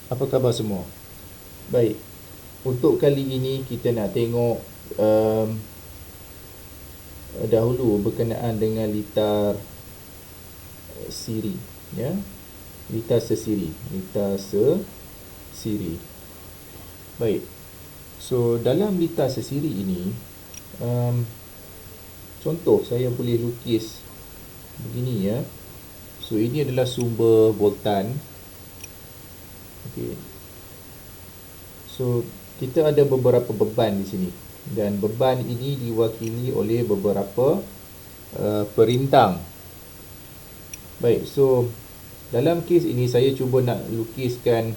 Apa khabar semua? Baik, untuk kali ini kita nak tengok dahulu berkenaan dengan litar siri, ya. Litar sesiri, litar sesiri. Baik. So dalam litar sesiri ini, um, contoh saya boleh lukis begini, ya. So ini adalah sumber voltan. Okey. So kita ada beberapa beban di sini, dan beban ini diwakili oleh beberapa perintang. Baik, so dalam kes ini saya cuba nak lukiskan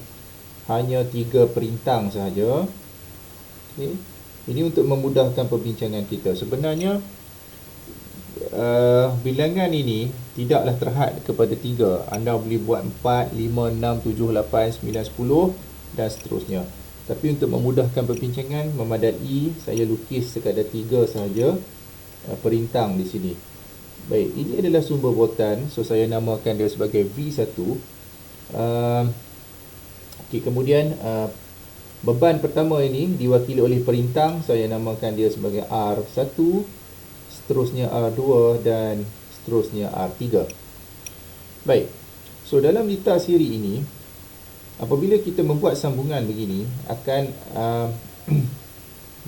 hanya 3 perintang sahaja. Okay. Ini untuk memudahkan perbincangan kita. Sebenarnya bilangan ini tidaklah terhad kepada 3. Anda boleh buat 4, 5, 6, 7, 8, 9, 10 dan seterusnya. Tapi untuk memudahkan perbincangan, memadai saya lukis sekadar 3 sahaja perintang di sini. Baik, ini adalah sumber voltan. So saya namakan dia sebagai V1. Okey, kemudian beban pertama ini diwakili oleh perintang. Saya namakan dia sebagai R1, seterusnya R2 dan seterusnya R3. Baik, so dalam litar siri ini, apabila kita membuat sambungan begini, akan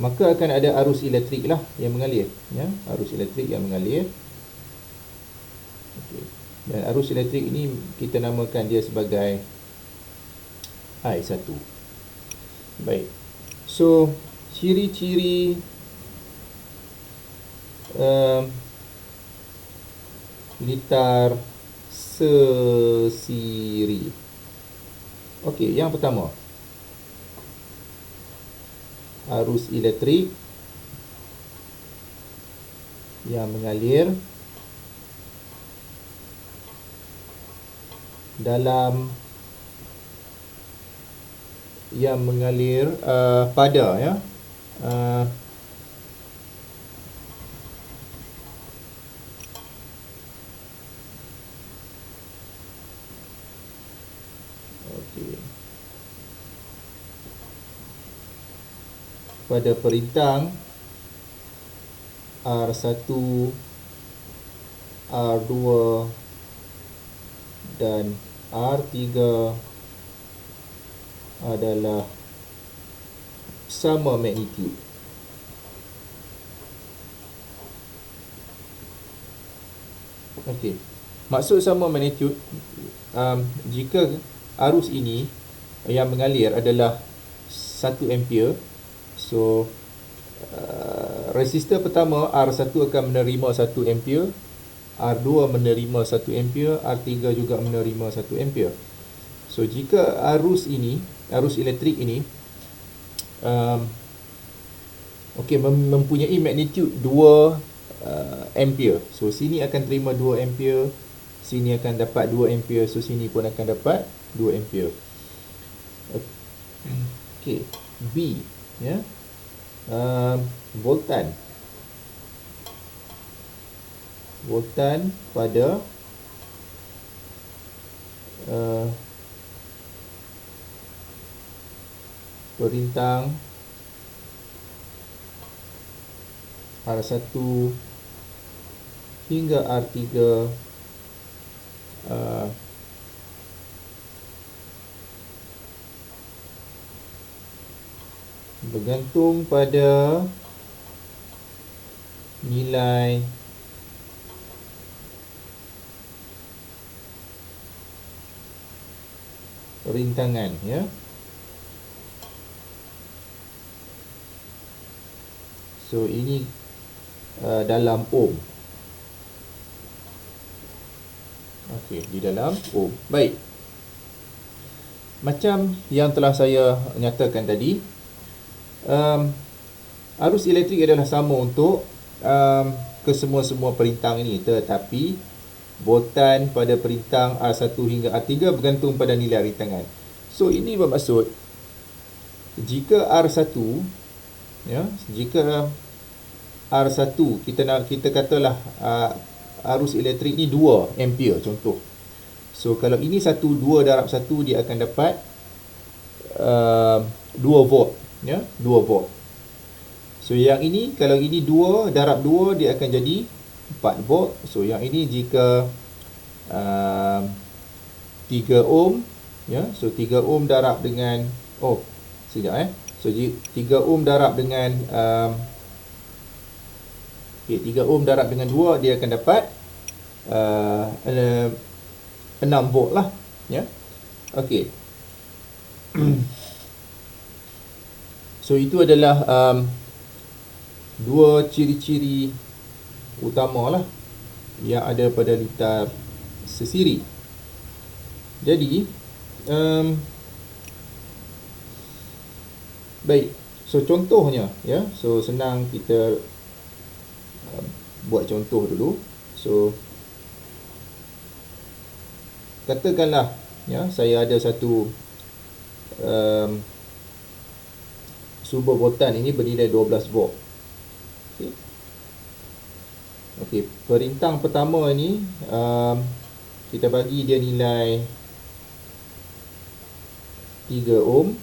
maka akan ada arus elektrik lah yang mengalir, ya, arus elektrik yang mengalir. Okay. Dan arus elektrik ini kita namakan dia sebagai I1. Baik. So ciri-ciri litar sesiri. Okey, yang pertama, arus elektrik yang mengalir dalam pada, ya, okey, pada perintang R1, R2 dan R3 adalah sama magnitude. Okey. Maksud sama magnitude, jika arus ini yang mengalir adalah 1 ampere, so resistor pertama R1 akan menerima 1 ampere, R2 menerima 1 ampere, R3 juga menerima 1 ampere. So jika arus elektrik ini mempunyai magnitude 2 ampere. So sini akan terima 2 ampere, sini akan dapat 2 ampere, so sini pun akan dapat 2 ampere. Okey, B, ya. Voltan pada perintang R1 hingga R3 bergantung pada nilai rintangan, ya. So ini dalam ohm. Okey, di dalam ohm. Baik. Macam yang telah saya nyatakan tadi, arus elektrik adalah sama untuk kesemua-semua perintang ini, tetapi voltan pada perintang R1 hingga R3 bergantung pada nilai rintangan. So ini bermaksud jika R1, ya, jika R1 kita katalah arus elektrik ni 2 ampere contoh. So kalau ini 2 darab 1, dia akan dapat 2 volt, ya, 2 volt. So yang ini, kalau ini 2 darab 2 dia akan jadi 4 volt. So yang ini jika 3 ohm, ya. So 3 ohm darab dengan, oh sekejap so 3 ohm darab dengan 3 ohm darab dengan 2 dia akan dapat 6 volt lah, ya. Okey. So itu adalah dua ciri-ciri utama lah yang ada pada litar sesiri. Jadi baik, so contohnya, ya. So senang kita buat contoh dulu. So katakanlah, ya, saya ada satu sumber voltan ini bernilai 12 volt. Okey, perintang pertama ini kita bagi dia nilai 3 ohm.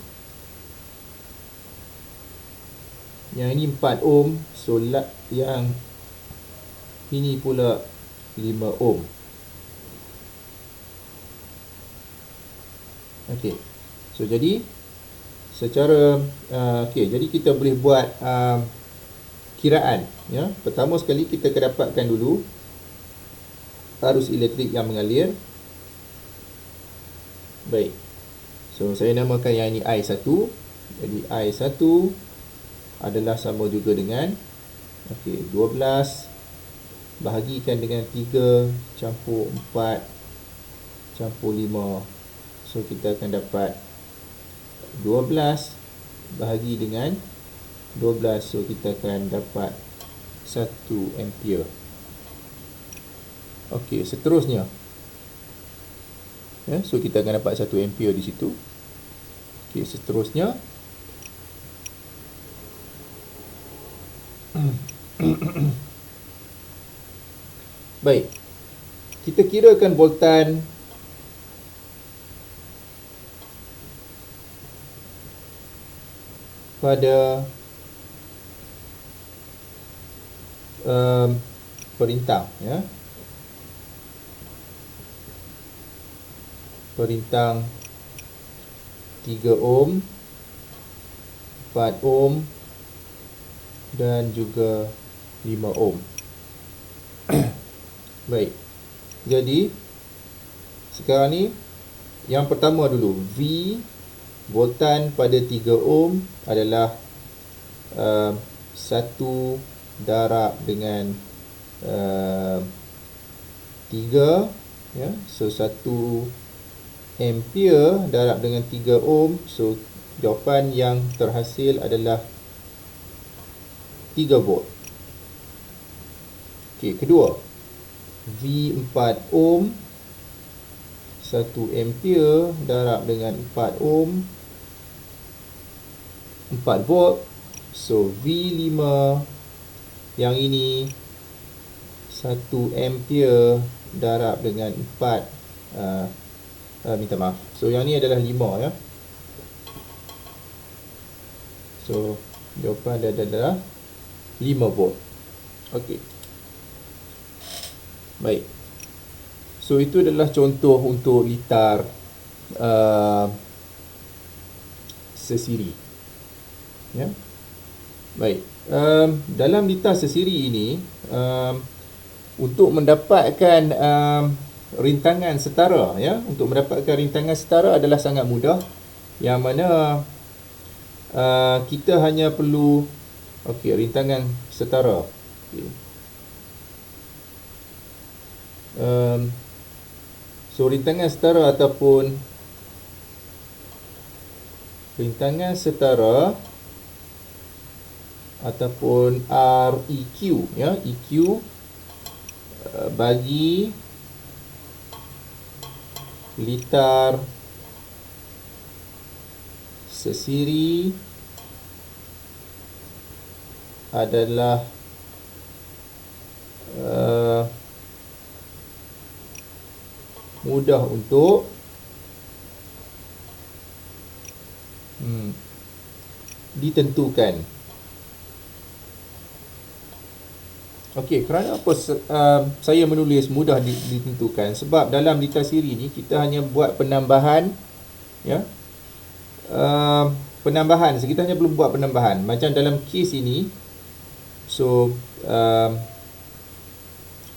Yang ini 4 ohm. So yang ini pula 5 ohm. Okey. So jadi secara jadi kita boleh buat kiraan, ya. Pertama sekali kita akan dapatkan dulu arus elektrik yang mengalir. Baik. So saya namakan yang ini I1. Jadi I1 adalah sama juga dengan 12 bahagikan dengan 3 campur 4 campur 5. So kita akan dapat 12 bahagi dengan 12. So kita akan dapat 1 ampere. Okey, seterusnya, ya, so kita akan dapat 1 ampere di situ. Okey, seterusnya baik, kita kirakan voltan pada perintang, ya. Perintang 3 ohm, 4 ohm dan juga 5 ohm. Baik. Jadi sekarang ni yang pertama dulu, V voltan pada 3 ohm adalah 1 darab dengan 3, ya. So 1 ampere darab dengan 3 ohm. So jawapan yang terhasil adalah 3 volt. Okey, kedua, V4 ohm 1 ampere darab dengan 4 ohm 4 volt. So V5 yang ini 1 ampere darab dengan 4 minta maaf. So yang ni adalah 5, ya. So jawapan dia adalah 5 volt. Okey. Baik. So itu adalah contoh untuk litar sesiri, ya. Baik. Dalam litar sesiri ini untuk mendapatkan rintangan setara, ya, untuk mendapatkan rintangan setara adalah sangat mudah, yang mana kita hanya perlu rintangan setara. So rintangan setara ataupun rintangan setara ataupun REQ, ya, EQ bagi litar sesiri adalah mudah untuk ditentukan. Okey, kerana apa saya menulis mudah ditentukan? Sebab dalam litar siri ni kita hanya buat penambahan, ya. Penambahan, kita hanya perlu buat penambahan. Macam dalam kes ini, so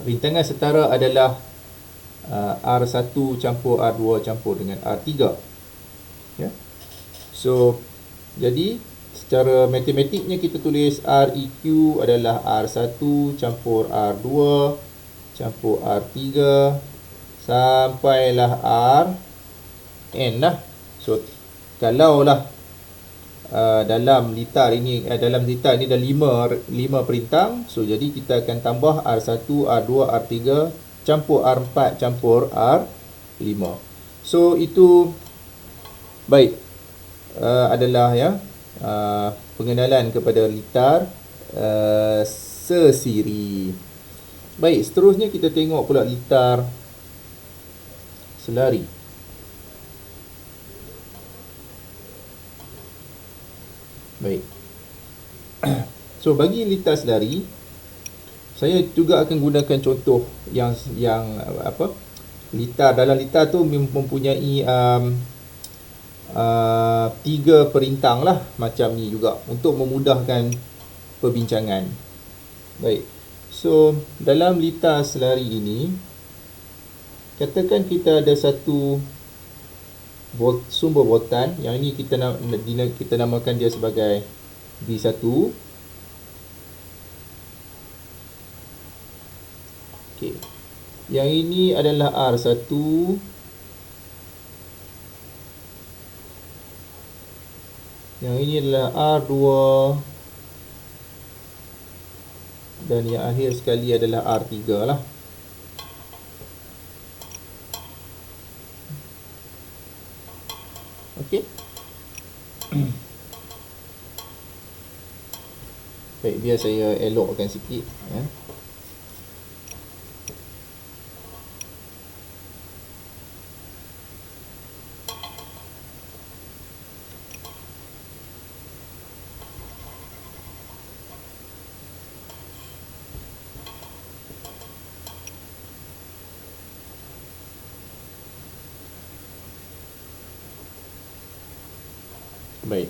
rintangan setara adalah R1 campur R2 campur dengan R3, ya. So jadi secara matematiknya kita tulis REQ adalah R1 campur R2 campur R3 sampailah Rn lah. So kalaulah dalam litar ini ada 5 perintang, so jadi kita akan tambah R1, R2, R3 campur R4 campur R5. So itu baik, adalah ya pengenalan kepada litar sesiri. Baik, seterusnya kita tengok pula litar selari. Baik. So bagi litar selari, saya juga akan gunakan contoh yang litar, dalam litar tu mempunyai 3 perintang lah macam ni juga untuk memudahkan perbincangan. Baik. So dalam litar selari ini, katakan kita ada satu sumber voltan, yang ini kita namakan dia sebagai V1. Okey. Yang ini adalah R1. Yang ini adalah R2. Dan yang akhir sekali adalah R3 lah. Okey. Baik, biar saya elokkan sikit, ya. Baik.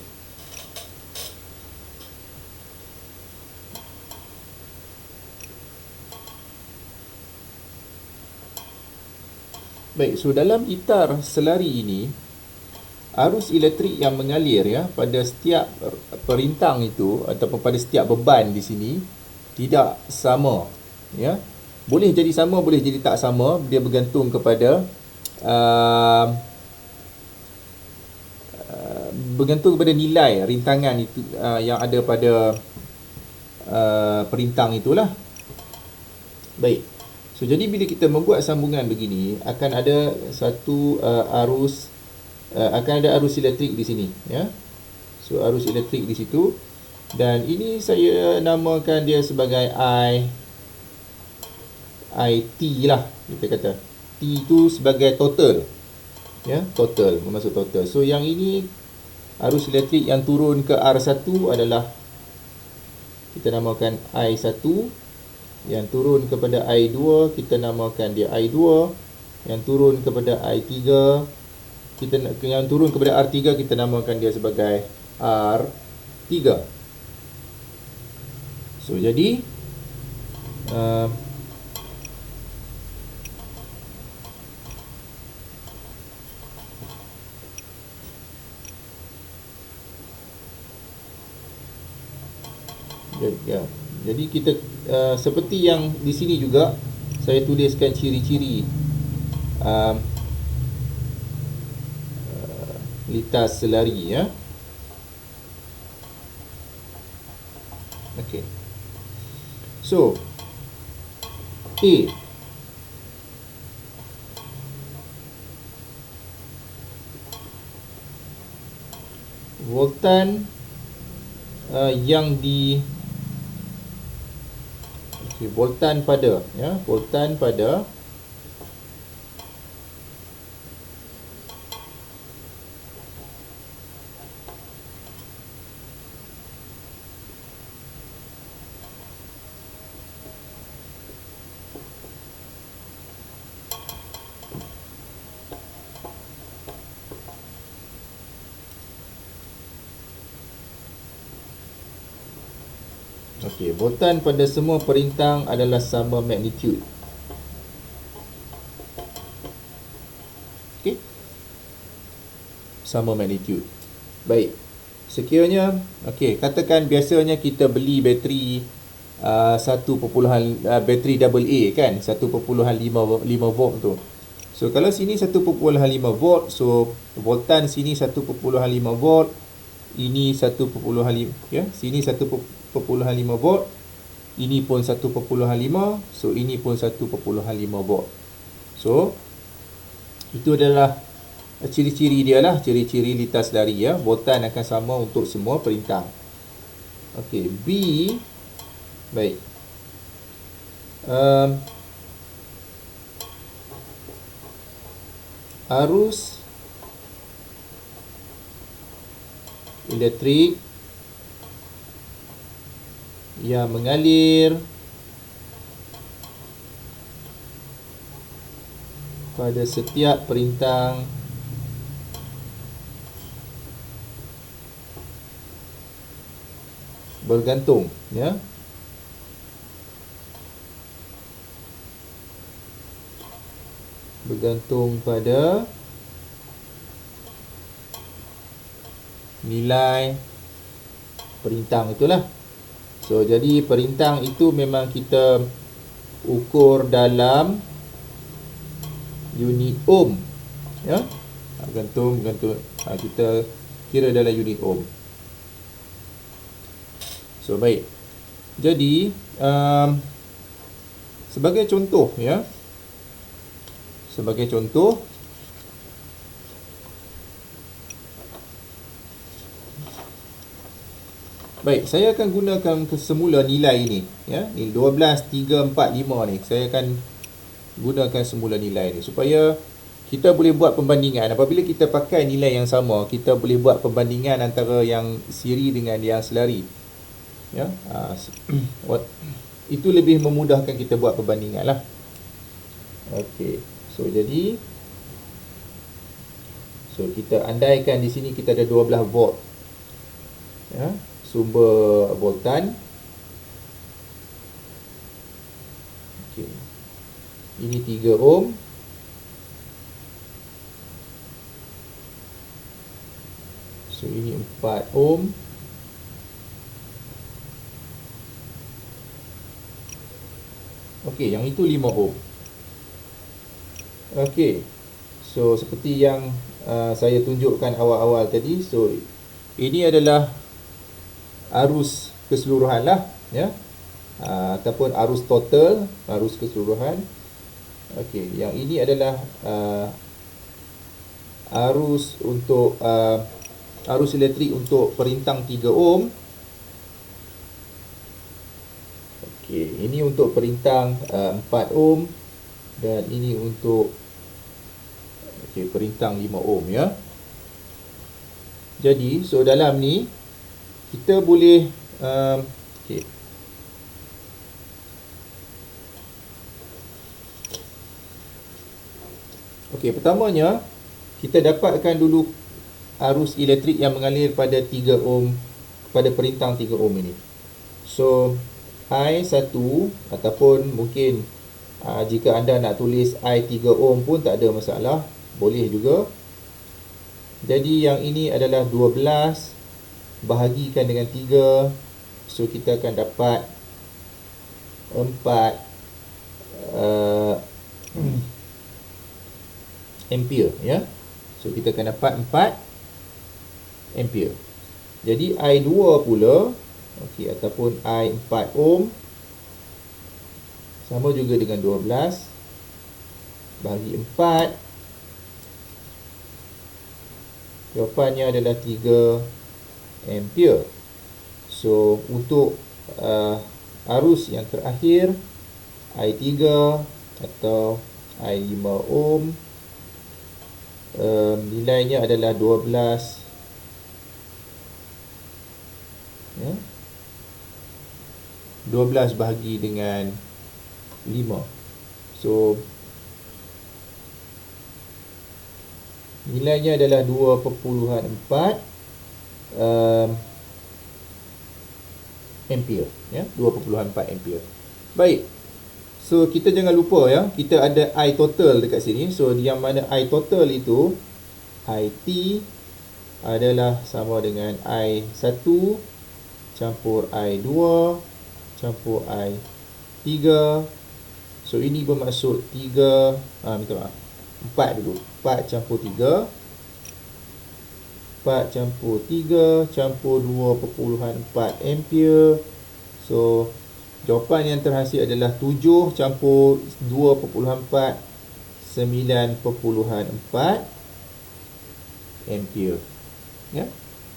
Baik, so dalam litar selari ini, arus elektrik yang mengalir, ya, pada setiap perintang itu ataupun pada setiap beban di sini tidak sama, ya. Boleh jadi sama, boleh jadi tak sama, dia bergantung kepada nilai rintangan itu yang ada pada perintang itulah. Baik. So jadi bila kita membuat sambungan begini, akan ada satu arus elektrik di sini, ya. So arus elektrik di situ, dan ini saya namakan dia sebagai IT lah, kita kata. T itu sebagai total, ya, total, bermaksud total. So yang ini arus elektrik yang turun ke R1 adalah kita namakan I1. Yang turun kepada I2 kita namakan dia I2. Yang turun kepada I3 yang turun kepada R3 kita namakan dia sebagai R3. So jadi ya, jadi kita seperti yang di sini juga saya tuliskan ciri-ciri litar selari, ya. Okey. So A, voltan yang di voltan pada, ya, voltan pada Okey, voltan pada semua perintang adalah sama magnitude. Okey, sama magnitude. Baik. Sekiranya, okey, katakan biasanya kita beli bateri 1, bateri AA kan, 1.5 volt tu. So kalau sini 1.5 volt, so voltan sini 1.5 volt, ini 1.5, ya, sini 1.5 volt, ini pun 1.5, so ini pun 1.5 volt. So itu adalah ciri-ciri dia lah, ciri-ciri litas dari, ya. Voltan akan sama untuk semua perintang. Okey, B. Baik. Arus elektrik yang mengalir pada setiap perintang bergantung, ya. Bergantung pada nilai perintang itulah. So jadi perintang itu memang kita ukur dalam unit ohm, ya. Bergantung kita kira dalam unit ohm. So baik. Jadi sebagai contoh, ya. Sebagai contoh, baik, saya akan gunakan semula nilai ini, ya. Ni 12,345 ni. Saya akan gunakan semula nilai ni supaya kita boleh buat perbandingan. Apabila kita pakai nilai yang sama, kita boleh buat perbandingan antara yang siri dengan yang selari, ya. Itu lebih memudahkan kita buat perbandingan lah. Okey. So jadi kita andaikan di sini kita ada 12 volt, ya, sumber voltan. Okey. Ini 3 ohm. So ini 4 ohm. Okey, yang itu 5 ohm. Okey. So seperti yang saya tunjukkan awal-awal tadi, so ini adalah arus keseluruhan lah, ya. Ataupun arus total, arus keseluruhan. Okey, yang ini adalah arus untuk arus elektrik untuk perintang 3 ohm. Okey, ini untuk perintang 4 ohm dan ini untuk perintang 5 ohm, ya. Jadi, so dalam ni kita boleh pertamanya kita dapatkan dulu arus elektrik yang mengalir pada 3 ohm, pada perintang 3 ohm ini. So I1 ataupun mungkin jika anda nak tulis I3 ohm pun tak ada masalah, boleh juga. Jadi yang ini adalah 12 bahagikan dengan 3. So kita akan dapat 4 ampere, ya. So kita akan dapat 4 ampere. Jadi I2 pula, okey, ataupun I4 ohm sama juga dengan 12 bagi 4. Jawapannya adalah 3 ampere. So untuk arus yang terakhir, I3 atau I5 ohm, nilainya adalah 12, ya, 12 bahagi dengan 5. So nilainya adalah 2.4 ampere, ya, 2.4 ampere. Baik. So kita jangan lupa ya, kita ada I total dekat sini. So yang mana I total itu IT adalah sama dengan I1 campur I2 campur I3. So ini bermaksud 3, minta maaf, 4 dulu. 4 campur 3, 4 campur 3 campur 2.4 ampere. So jawapan yang terhasil adalah 7 campur 2.4, 9.4 ampere. Ya.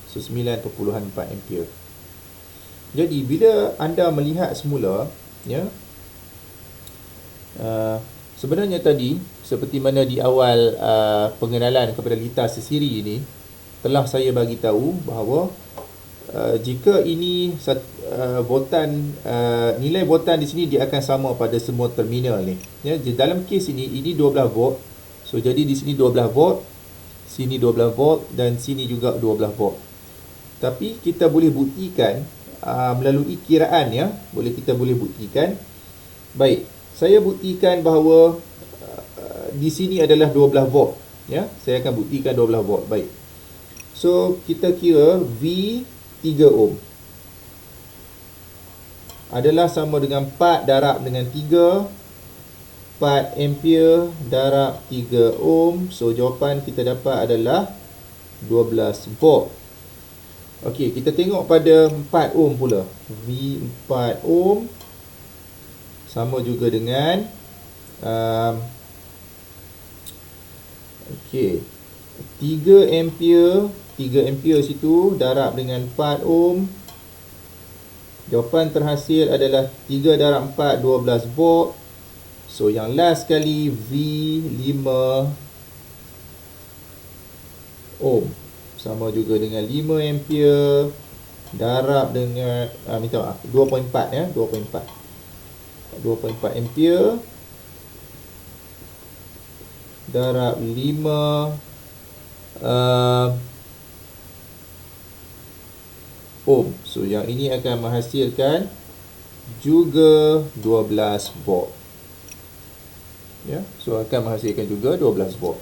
So 9.4 ampere. Jadi bila anda melihat semula, ya, sebenarnya tadi seperti mana di awal pengenalan kepada litar sesiri ini telah saya bagi tahu bahawa jika ini voltan, nilai voltan di sini dia akan sama pada semua terminal ni. Ya, dalam kes ini 12 volt. So jadi di sini 12 volt, sini 12 volt dan sini juga 12 volt. Tapi kita boleh buktikan melalui kiraan, ya. Kita boleh buktikan. Baik, saya buktikan bahawa di sini adalah 12 volt, ya. Saya akan buktikan 12 volt. Baik. So kita kira V 3 ohm adalah sama dengan 4 darab dengan 3, 4 ampere darab 3 ohm. So jawapan kita dapat adalah 12 volt. Okey, kita tengok pada 4 ohm pula. V 4 ohm sama juga dengan okey, 3 ampere, 3 ampere situ darab dengan 4 ohm. Jawapan terhasil adalah 3 darab 4, 12 volt. So yang last sekali V 5 ohm sama juga dengan 5 ampere darab dengan 2.4, ya, 2.4 ampere darab 5 ohm. So yang ini akan menghasilkan juga 12 volt. Ya, so akan menghasilkan juga 12 volt.